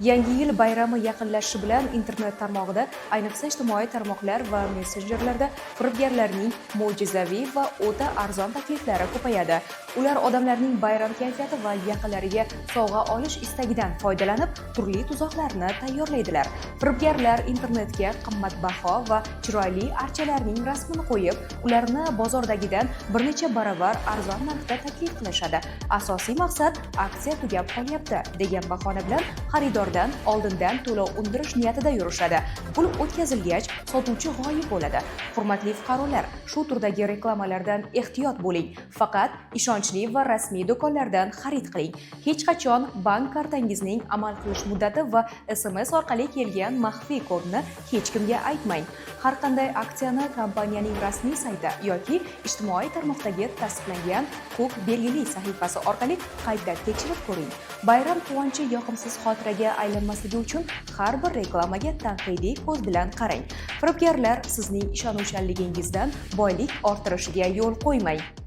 Yangi yil bayrami yaqinlashishi bilan internet tarmog'ida, ayniqsa ijtimoiy tarmoqlar va messenjerlarda firibgarlarning mo'jizaviy va o'ta arzon takliflari ko'payadi. Ular odamlarning bayram kayfiyati va yaqinlariga sovg'a olish istagidan foydalanib, turli tuzoqlarni tayyorlaydilar. Firibgarlar internetga qimmatbaho va chiroyli archalarning rasmini qo'yib, ularni bozordagidan bir necha baravar arzon narxda taklif qilishadi. Asosiy maqsad aksiya tugab qolyapti degan bahona bilan xaridordan oldindan to'lov undirish niyatida yurishadi. Pul o'tkazilgach, sotuvchi g'oyib bo'ladi. Hurmatli fuqarolar, shu turdagi reklamalardan ehtiyot bo'ling. Faqat ishonchli va rasmiy do'konlardan xarid qiling. Hech qachon bank kartangizning amal qilish muddati va SMS orqali kelgan maxfiy kodni hech kimga aytmang. Har qanday aksiyani kompaniyaning rasmiy sayti yoki ijtimoiy tarmoqdagi tasdiqlangan huquq belgili sahifasi orqali qayta tekshirib ko'ring. Bayram quvonchi yoqimsiz xotiraga aylanmasligi uchun har bir reklamaga tanqidiy ko'z bilan qarang. Firibgarlar sizning ishonuvchanligingizdan boylik orttirishiga yo'l qo'ymang.